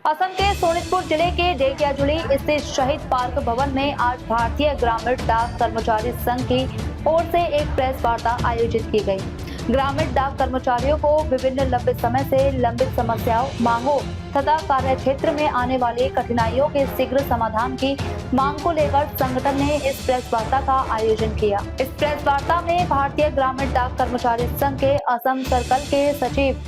असम के सोनितपुर जिले के ढेकियाजुली स्थित शहीद पार्क भवन में आज भारतीय ग्रामीण डाक कर्मचारी संघ की ओर से एक प्रेस वार्ता आयोजित की गई। ग्रामीण डाक कर्मचारियों को विभिन्न लंबे समय से लंबित समस्याओं, मांगों तथा कार्य क्षेत्र में आने वाली कठिनाइयों के शीघ्र समाधान की मांग को लेकर संगठन ने इस प्रेस वार्ता का आयोजन किया। इस प्रेस वार्ता में भारतीय ग्रामीण डाक कर्मचारी संघ के असम सर्कल के सचिव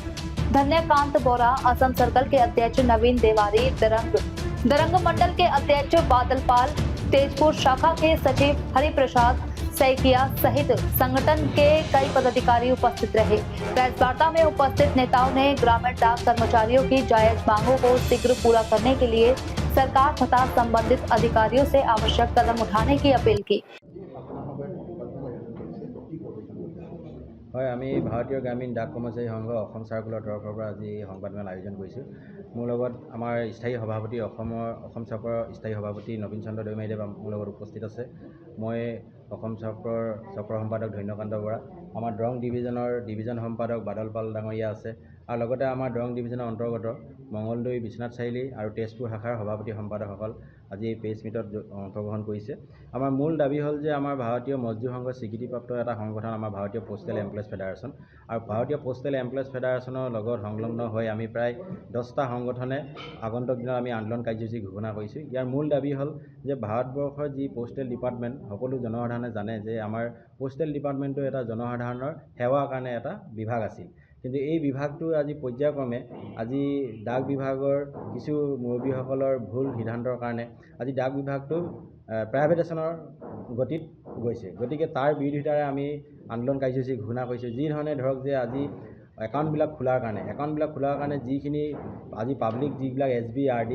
धन्यकांत बोरा, असम सर्कल के अध्यक्ष नवीन देवारी, दरंग मंडल के अध्यक्ष बादलपाल, तेजपुर शाखा के सचिव हरिप्रसाद सैकिया सहित संगठन के कई पदाधिकारी उपस्थित रहे। प्रेस वार्ता में उपस्थित नेताओं ने ग्रामीण डाक कर्मचारियों की जायज मांगों को शीघ्र पूरा करने के लिए सरकार तथा संबंधित अधिकारियों से आवश्यक कदम उठाने की अपील की। আমি ভাৰতীয় গ্ৰামীণ ডাক কৰ্মচাৰী সংঘ অসম চাৰ্কুলৰ তৰফৰ পৰা আজি সংবাদমেল আয়োজন কৰিছোঁ। মোৰ লগত আমাৰ স্থায়ী সভাপতি অসম চক্ৰৰ স্থায়ী সভাপতি নবীন চন্দ্ৰ দৈমাৰীদেৱ মোৰ লগত উপস্থিত আছে। মই অসম চক্ৰৰ চক্ৰ সম্পাদক ধন্যকান্ত বৰা, আমাৰ দৰং ডিভিজন সম্পাদক বাদলপাল ডাঙৰীয়া আছে আৰু লগতে আমাৰ দৰং ডিভিজনৰ অন্তৰ্গত মঙলদৈ, বিশ্বনাথ চাৰিআলি আৰু তেজপুৰ শাখাৰ সভাপতি সম্পাদকসকল আজি এই প্ৰেছ মিটত অংশগ্ৰহণ কৰিছে। আমাৰ মূল দাবী হ'ল যে আমাৰ ভাৰতীয় মজদুৰ সংঘ স্বীকৃতিপ্ৰাপ্ত এটা সংগঠন আমাৰ ভাৰতীয় পোষ্টেল এমপ্লয়িজ ফেডাৰেশ্যন আৰু ভাৰতীয় পোষ্টেল এমপ্লয়িজ ফেডাৰেশ্যনৰ লগত সংলগ্ন হৈ আমি প্ৰায় 10টা সংগঠনে আগন্তুক দিনত আমি আন্দোলন কাৰ্যসূচী ঘোষণা কৰিছোঁ। ইয়াৰ মূল দাবী হ'ল যে ভাৰতবৰ্ষৰ যি পোষ্টেল ডিপাৰ্টমেণ্ট, সকলো জনসাধাৰণে জানে যে আমাৰ পোষ্টেল ডিপাৰ্টমেণ্টটো এটা জনসাধাৰণৰ সেৱাৰ কাৰণে এটা বিভাগ আছিল, কিন্তু এই বিভাগটো আজি পৰ্যায়ক্ৰমে আজি ডাক বিভাগৰ কিছু মুৰব্বীসকলৰ ভুল সিদ্ধান্তৰ কাৰণে আজি ডাক বিভাগটো প্ৰাইভেটেশ্যনৰ গতিত গৈছে। গতিকে তাৰ বিৰোধিতাৰে আমি আন্দোলন কাৰ্যসূচী ঘোষণা কৰিছোঁ। যি ধৰণে ধৰক যে আজি একাউণ্টবিলাক খোলাৰ কাৰণে যিখিনি আজি পাব্লিক যিবিলাক SB, RD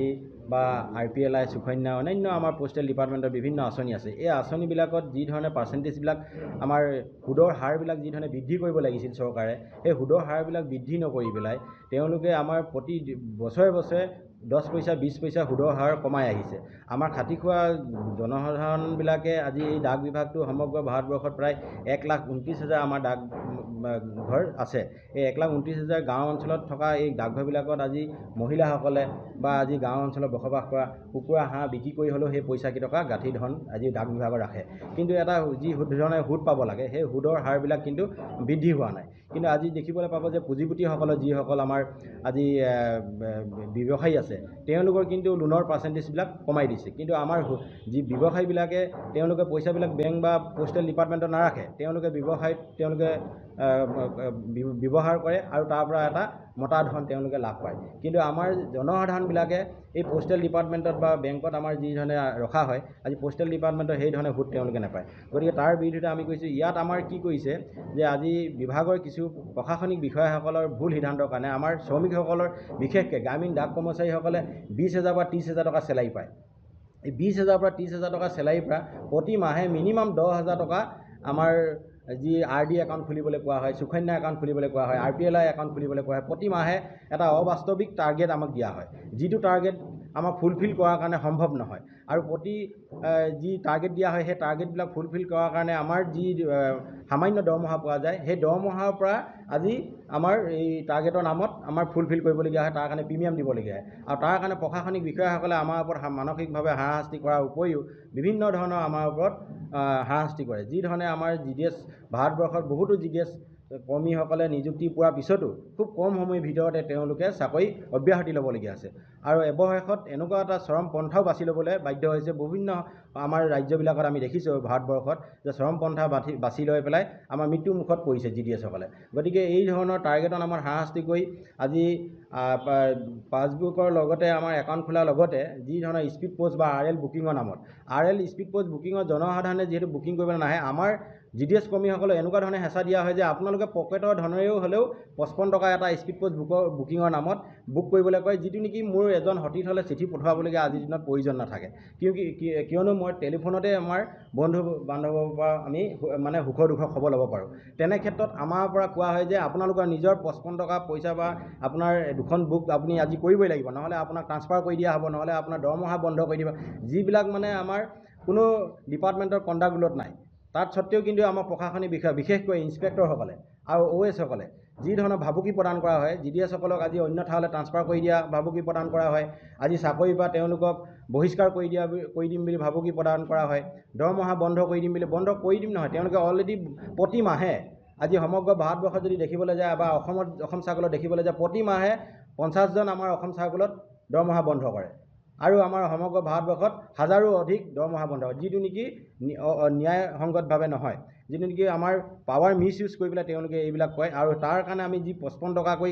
বা RPLI, সুকন্যা, অন্যান্য আমাৰ পোষ্টেল ডিপাৰ্টমেণ্টৰ বিভিন্ন আঁচনি আছে, এই আঁচনিবিলাকত যি ধৰণে পাৰ্চেণ্টেজবিলাক আমাৰ সুদৰ হাৰবিলাক যি ধৰণে বৃদ্ধি কৰিব লাগিছিল চৰকাৰে, সেই সুদৰ হাৰবিলাক বৃদ্ধি নকৰি পেলাই তেওঁলোকে আমাৰ প্ৰতি বছৰে 10 পইচা 20 পইচা সুদৰ হাৰ কমাই আহিছে। আমাৰ খাতি খোৱা জনসাধাৰণবিলাকে আজি এই ডাক বিভাগটো সমগ্ৰ ভাৰতবৰ্ষত প্ৰায় 1,29,000 আমাৰ ডাক ঘৰ আছে। এই 1,29,000 গাঁও অঞ্চলত থকা এই ডাকঘৰবিলাকত আজি মহিলাসকলে বা আজি গাঁও অঞ্চলত বসবাস কৰা কুকুৰা হাঁহ বিক্ৰী কৰি হ'লেও সেই পইচাকেইটকা গাঁঠি ধন আজি ডাক বিভাগত ৰাখে, কিন্তু এটা যি ধৰণে সুদ পাব লাগে সেই সুদৰ হাৰবিলাক কিন্তু বৃদ্ধি হোৱা নাই। কিন্তু আজি দেখিবলৈ পাব যে পুঁজিপতিসকলৰ যিসকল আমাৰ আজি ব্যৱসায়ী আছে তেওঁলোকৰ কিন্তু লোনৰ পাৰ্চেণ্টেজবিলাক কমাই দিছে, কিন্তু আমাৰ যি ব্যৱসায়ীবিলাকে তেওঁলোকে পইচাবিলাক বেংক বা পোষ্টেল ডিপাৰ্টমেণ্টত নাৰাখে, তেওঁলোকে ব্যৱসায়ত ব্যৱহাৰ কৰে আৰু তাৰ পৰা এটা মতা ধন তেওঁলোকে লাভ পায়। কিন্তু আমাৰ জনসাধাৰণবিলাকে এই পোষ্টেল ডিপাৰ্টমেণ্টত বা বেংকত আমাৰ যি ধৰণে ৰখা হয়, আজি পোষ্টেল ডিপাৰ্টমেণ্টৰ সেই ধৰণে সুদ তেওঁলোকে নাপায়। গতিকে তাৰ বিৰুদ্ধে আমি কৈছোঁ, ইয়াত আমাৰ কি কৰিছে যে আজি বিভাগৰ কিছু প্ৰশাসনিক বিষয়াসকলৰ ভুল সিদ্ধান্তৰ কাৰণে আমাৰ শ্ৰমিকসকলৰ বিশেষকৈ গ্ৰামীণ ডাক কৰ্মচাৰীসকলে 20,000 বা 30,000 টকা চেলাৰী পায়। এই 20,000 পৰা 30,000 টকা চেলাৰীৰ পৰা প্ৰতি মাহে মিনিমাম 10,000 টকা আমাৰ যি RD একাউণ্ট খুলিবলৈ কোৱা হয়, সুকন্যা একাউণ্ট খুলিবলৈ কোৱা হয়, RPLI একাউণ্ট খুলিবলৈ কোৱা হয়, প্ৰতি মাহে এটা অবাস্তৱিক টাৰ্গেট আমাক দিয়া হয়, যিটো টাৰ্গেট আমাক ফুলফিল কৰাৰ কাৰণে সম্ভৱ নহয়। আৰু প্ৰতি যি টাৰ্গেট দিয়া হয় সেই টাৰ্গেটবিলাক ফুলফিল কৰাৰ কাৰণে আমাৰ যি সামান্য দৰমহা পোৱা যায়, সেই দৰমহাৰ পৰা আজি আমাৰ এই টাৰ্গেটৰ নামত আমাৰ ফুলফিল কৰিবলগীয়া হয়, তাৰ কাৰণে প্ৰিমিয়াম দিবলগীয়া হয়। আৰু তাৰ কাৰণে প্ৰশাসনিক বিষয়াসকলে আমাৰ ওপৰত মানসিকভাৱে হাৰাশাস্তি কৰাৰ উপৰিও বিভিন্ন ধৰণৰ আমাৰ ওপৰত হাৰাশাস্তি কৰে। যি ধৰণে আমাৰ GDS ভাৰতবৰ্ষত বহুতো GDS কৰ্মীসকলে নিযুক্তি পোৱাৰ পিছতো খুব কম সময়ৰ ভিতৰতে তেওঁলোকে চাকৰি অব্যাহতি ল'বলগীয়া আছে আৰু অৱশেষত এনেকুৱা এটা চৰম পন্থাও বাছি ল'বলৈ বাধ্য হৈছে। বিভিন্ন আমাৰ ৰাজ্যবিলাকত আমি দেখিছোঁ ভাৰতবৰ্ষত যে চৰম পন্থা বাছি লৈ পেলাই আমাৰ মৃত্যু মুখত পৰিছে GDSসকলে। গতিকে এই ধৰণৰ টাৰ্গেটত আমাৰ হাৰাশাস্তি কৰি আজি পাছবুকৰ লগতে আমাৰ একাউণ্ট খোলাৰ লগতে যি ধৰণৰ স্পীড পোষ্ট বা RL বুকিঙৰ নামত স্পীড পোষ্ট বুকিঙৰ জনসাধাৰণে যিহেতু বুকিং কৰিবলৈ নাহে, আমাৰ GDS কৰ্মীসকলক এনেকুৱা ধৰণে হেঁচা দিয়া হয় যে আপোনালোকে পকেটৰ ধনেৰেও হ'লেও 55 টকা এটা স্পীড পোষ্ট বুকিঙৰ নামত বুক কৰিবলৈ কয়, যিটো নেকি মোৰ এজন সতীৰ্থ হ'লে চিঠি পঠোৱাবলগীয়া আজিৰ দিনত প্ৰয়োজন নাথাকে। কিয়নো মই টেলিফোনতে আমাৰ বন্ধু বান্ধৱৰ পৰা আমি মানে সুখৰ দুখৰ খবৰ ল'ব পাৰোঁ। তেনে ক্ষেত্ৰত আমাৰ পৰা কোৱা হয় যে আপোনালোকৰ নিজৰ 55 টকা পইচা বা আপোনাৰ দুখন বুক আপুনি আজি কৰিবই লাগিব, নহ'লে আপোনাক ট্ৰান্সফাৰ কৰি দিয়া হ'ব, নহ'লে আপোনাৰ দৰমহা বন্ধ কৰি দিব, যিবিলাক মানে আমাৰ কোনো ডিপাৰ্টমেণ্টৰ কণ্ডাক্ট ৰুলত নাই। তাত সত্ত্বেও কিন্তু আমাৰ প্ৰশাসনিক বিষয়া বিশেষকৈ ইনস্পেক্টৰসকলে আৰু OS সকলে যি ধৰণৰ ভাবুকি প্ৰদান কৰা হয়, GDS-সকলক আজি অন্য ঠাইলৈ ট্ৰান্সফাৰ কৰি দিয়া ভাবুকি প্ৰদান কৰা হয়, আজি চাকৰিৰ পৰা তেওঁলোকক বহিষ্কাৰ কৰি দিম বুলি ভাবুকি প্ৰদান কৰা হয়, দৰমহা বন্ধ কৰি দিম নহয়, তেওঁলোকে অলৰেডি প্ৰতি মাহে আজি সমগ্ৰ ভাৰতবৰ্ষত যদি দেখিবলৈ যায় বা অসম চাৰ্কলত দেখিবলৈ যায় প্ৰতি মাহে 50জন আমাৰ অসম চাৰ্কলত দৰমহা বন্ধ কৰে আৰু আমাৰ সমগ্ৰ ভাৰতবৰ্ষত হাজাৰো অধিক দৰমহা বন্ধ কৰে, যিটো নেকি ন্যায়সংগতভাৱে নহয়, যিটো নেকি আমাৰ পাৱাৰ মিছ ইউজ কৰি পেলাই তেওঁলোকে এইবিলাক কয়। আৰু তাৰ কাৰণে আমি যি 55 টকাকৈ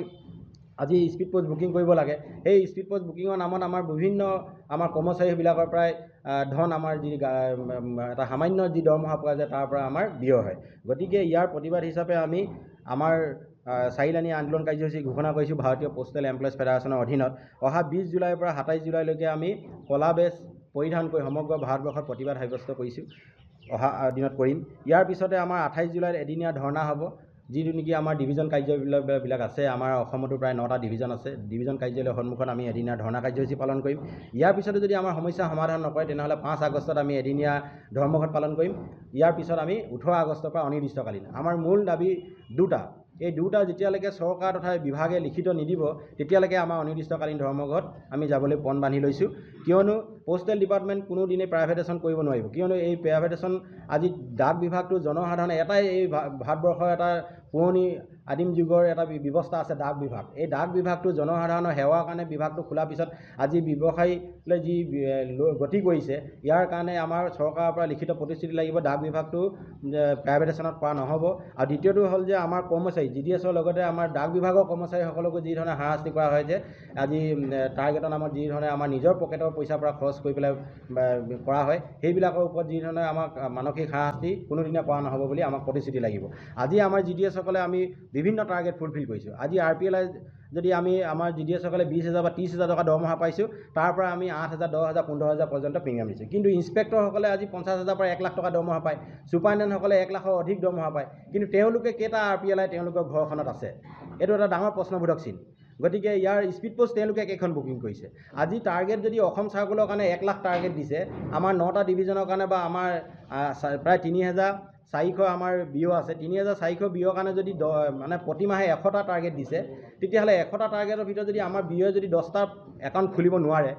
আজি স্পীড পোষ্ট বুকিং কৰিব লাগে, সেই স্পীড পোষ্ট বুকিঙৰ নামত আমাৰ বিভিন্ন আমাৰ কৰ্মচাৰীবিলাকৰ পৰাই ধন আমাৰ যি এটা সামান্য যি দৰমহা পোৱা যায় তাৰ পৰা আমাৰ ব্যয় হয়। গতিকে ইয়াৰ প্ৰতিবাদ হিচাপে আমি আমাৰ চাৰিলানি আন্দোলন কাৰ্যসূচী ঘোষণা কৰিছোঁ ভাৰতীয় পোষ্টেল এমপ্লয়িজ ফেডাৰেশ্যনৰ অধীনত। অহা 20 জুলাইৰ পৰা 27 জুলাইলৈকে আমি কলা বেজ পৰিধান কৰি সমগ্ৰ ভাৰতবৰ্ষত প্ৰতিবাদ সাব্যস্ত কৰিছোঁ, অহা দিনত কৰিম। ইয়াৰ পিছতে আমাৰ 28 জুলাইত এদিনীয়া ধৰ্ণা হ'ব, যিটো নেকি আমাৰ ডিভিজন কাৰ্যালয়বিলাক আছে, আমাৰ অসমতো প্ৰায় 9টা ডিভিজন আছে, ডিভিজন কাৰ্যালয়ৰ সন্মুখত আমি এদিনীয়া ধৰ্ণা কাৰ্যসূচী পালন কৰিম। ইয়াৰ পিছতে যদি আমাৰ সমস্যা সমাধান নকৰে তেনেহ'লে 5 আগষ্টত আমি এদিনীয়া ধৰ্মঘট পালন কৰিম। ইয়াৰ পিছত আমি 18 আগষ্টৰ পৰা অনিৰ্দিষ্টকালীন। আমাৰ মূল দাবী দুটা, এই দুটা যেতিয়ালৈকে চৰকাৰ তথা বিভাগে লিখিত নিদিব তেতিয়ালৈকে আমাৰ অনিৰ্দিষ্টকালীন ধৰ্মঘট আমি যাবলৈ পণ বান্ধি লৈছোঁ। কিয়নো পোষ্টেল ডিপাৰ্টমেণ্ট কোনো দিনে প্ৰাইভেটেশ্যন কৰিব নোৱাৰিব, কিয়নো এই প্ৰাইভেটেশ্যন আজি ডাক বিভাগটো জনসাধাৰণে এটাই এই ভাৰতবৰ্ষৰ এটা পুৰণি আদিম যুগৰ এটা ব্যৱস্থা আছে ডাক বিভাগ। এই ডাক বিভাগটো জনসাধাৰণৰ সেৱাৰ কাৰণে বিভাগটো খোলাৰ পিছত আজি ব্যৱসায়ীলৈ যি গতি কৰিছে, ইয়াৰ কাৰণে আমাৰ চৰকাৰৰ পৰা লিখিত প্ৰতিশ্ৰুতি লাগিব ডাক বিভাগটো প্ৰাইভেটেশ্যনত কৰা নহ'ব। আৰু দ্বিতীয়টো হ'ল যে আমাৰ কৰ্মচাৰী GDS-ৰ লগতে আমাৰ ডাক বিভাগৰ কৰ্মচাৰীসকলকো যি ধৰণে হাৰাশাস্তি কৰা হয় যে আজি টাৰ্গেটৰ নামত যি ধৰণে আমাৰ নিজৰ পকেটৰ পইচাৰ পৰা খৰচ কৰি পেলাই কৰা হয়, সেইবিলাকৰ ওপৰত যি ধৰণে আমাক মানসিক হাৰাশাস্তি কোনোদিনে কৰা নহ'ব বুলি আমাক প্ৰতিশ্ৰুতি লাগিব। আজি আমাৰ GDS-সকলে আমি বিভিন্ন টাৰ্গেট ফুলফিল কৰিছোঁ। আজি RPLI যদি আমাৰ GDS-সকলে 20,000 বা 30,000 টকা দৰমহা পাইছোঁ, তাৰ পৰা আমি 8,000, 10,000, 15,000 পৰ্যন্ত প্ৰিমিয়াম দিছোঁ। কিন্তু ইনস্পেক্টৰসকলে আজি 50,000 পৰা 1 লাখ টকা দৰমহা পায়, ছুপাৰিনটেণ্ডেণ্টসকলে 1 লাখৰ অধিক দৰমহা পায়, কিন্তু তেওঁলোকে কেইটা RPLI তেওঁলোকৰ ঘৰখনত আছে? এইটো এটা ডাঙৰ প্ৰশ্নবোধক চিন। গতিকে ইয়াৰ স্পীড পোষ্ট তেওঁলোকে কেইখন বুকিং কৰিছে? আজি টাৰ্গেট যদি অসম চাৰ্কলৰ কাৰণে 1 লাখ টাৰ্গেট দিছে, আমাৰ 9টা ডিভিজনৰ কাৰণে বা আমাৰ প্ৰায় 3,400 আমাৰ বিঅ' আছে, 3,400 বিঅ'ৰ কাৰণে যদি মানে প্ৰতি মাহে 100টা টাৰ্গেট দিছে, তেতিয়াহ'লে 100টা টাৰ্গেটৰ ভিতৰত যদি আমাৰ বিঅ'ই যদি 10টা একাউণ্ট খুলিব নোৱাৰে,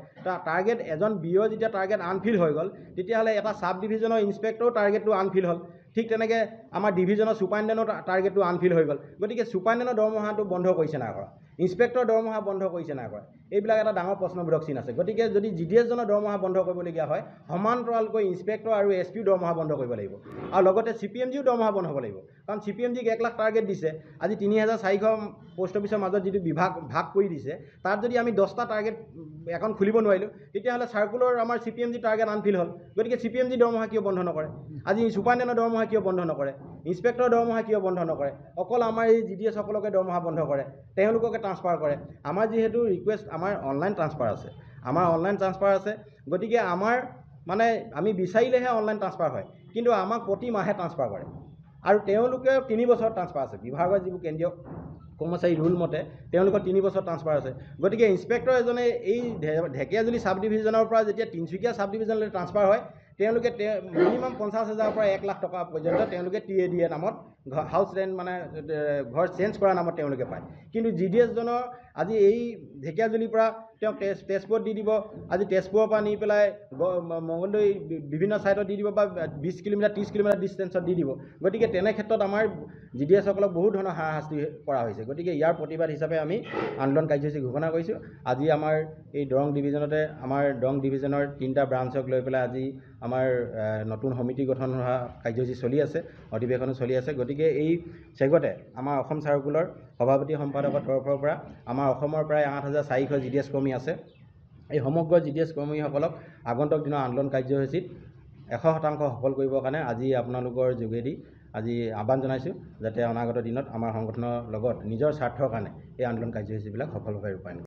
টাৰ্গেট এজন বিঅ'ৰ যেতিয়া টাৰ্গেট আনফিল হৈ গ'ল, তেতিয়াহ'লে এটা চাব ডিভিজনৰ ইনস্পেক্টৰৰ টাৰ্গেটটো আনফিল হ'ল। ঠিক তেনেকৈ আমাৰ ডিভিজনৰ ছুপাৰিনটেণ্ডেণ্টৰ টাৰ্গেটটো আনফিল হৈ গ'ল। গতিকে ছুপাৰিনটেণ্ডেণ্টৰ দৰমহাটো বন্ধ কৰিছে নাই কৰা, ইনস্পেক্টৰৰ দৰমহা বন্ধ কৰিছে নাই কৰা, এইবিলাক এটা ডাঙৰ প্ৰশ্নবোধক চিন আছে। গতিকে যদি GDS-জনৰ দৰমহা বন্ধ কৰিবলগীয়া হয়, সমান্তৰালকৈ ইনস্পেক্টৰ আৰু SPও দৰমহা বন্ধ কৰিব লাগিব, আৰু লগতে CPMGও দৰমহা বন্ধ হ'ব লাগিব। কাৰণ CPMGক 1 লাখ টাৰ্গেট দিছে, আজি 3,400 পোষ্ট অফিচৰ মাজত যিটো ভাগ কৰি দিছে, তাত যদি আমি 10টা টাৰ্গেট একাউণ্ট খুলিব নোৱাৰিলোঁ, তেতিয়াহ'লে চাৰ্কুলৰ আমাৰ CPMG টাৰ্গেট আনফিল হ'ল। গতিকে CPMG দৰমহা কিয় বন্ধ নকৰে? আজি ছুপাৰিনটেণ্ডেণ্টৰ দৰমহা কিয় বন্ধ নকৰে? ইনস্পেক্টৰৰ দৰমহা কিয় বন্ধ নকৰে? অকল আমাৰ এই GDS-সকলকে দৰমহা বন্ধ কৰে, তেওঁলোককে ট্ৰান্সফাৰ কৰে। আমাৰ যিহেতু ৰিকুৱেষ্ট আমাৰ অনলাইন ট্ৰান্সফাৰ আছে, গতিকে আমাৰ মানে আমি বিচাৰিলেহে অনলাইন ট্ৰান্সফাৰ হয়, কিন্তু আমাক প্ৰতি মাহে ট্ৰান্সফাৰ কৰে, আৰু তেওঁলোকে 3 বছৰ ট্ৰান্সফাৰ আছে। বিভাগৰ যিবোৰ কেন্দ্ৰীয় কৰ্মচাৰী ৰুল মতে তেওঁলোকৰ 3 বছৰ ট্ৰান্সফাৰ আছে। গতিকে ইনস্পেক্টৰ এজনে এই ঢেকীয়াজুলি চাব ডিভিজনৰ পৰা যেতিয়া তিনিচুকীয়া চাব ডিভিজনলৈ ট্ৰান্সফাৰ হয়, তেওঁলোকে মিনিমাম 50,000 পৰা 1 লাখ টকা পৰ্যন্ত তেওঁলোকে TADA নামত হাউচ ৰেণ্ট মানে ঘৰ চেঞ্জ কৰা নামত তেওঁলোকে পায়। কিন্তু GDS-জনৰ আজি এই ঢেকীয়াজুলিৰ পৰা তেওঁক তেজপুৰত দি দিব, আজি তেজপুৰৰ পৰা নি পেলাই মঙলদৈ বিভিন্ন ছাইটত দি দিব বা 20 কিলোমিটাৰ 30 কিলোমিটাৰ ডিষ্টেঞ্চত দি দিব। গতিকে তেনে ক্ষেত্ৰত আমাৰ GDS-সকলক বহুত ধৰণৰ হাৰাশাস্তি কৰা হৈছে। গতিকে ইয়াৰ প্ৰতিবাদ হিচাপে আমি আন্দোলন কাৰ্যসূচী ঘোষণা কৰিছোঁ। আজি আমাৰ এই দৰং ডিভিজনতে আমাৰ দৰং ডিভিজনৰ 3টা ব্ৰাঞ্চক লৈ পেলাই আজি আমাৰ নতুন সমিতি গঠন হোৱা কাৰ্যসূচী চলি আছে, অধিৱেশনো চলি আছে। গতিকে এই চেগতে আমাৰ অসম চাৰ্কুলৰ সভাপতি সম্পাদকৰ তৰফৰ পৰা আমাৰ অসমৰ প্ৰায় 8,400 GDS কৰ্মী আছে। এই সমগ্ৰ GDS কৰ্মীসকলক আগন্তুক দিনৰ আন্দোলন কাৰ্যসূচীত 100% সফল কৰিবৰ কাৰণে আজি আপোনালোকৰ যোগেদি আজি আহ্বান জনাইছোঁ, যাতে অনাগত দিনত আমাৰ সংগঠনৰ লগত নিজৰ স্বাৰ্থৰ কাৰণে এই আন্দোলন কাৰ্যসূচীবিলাক সফলভাৱে ৰূপায়ণ কৰে।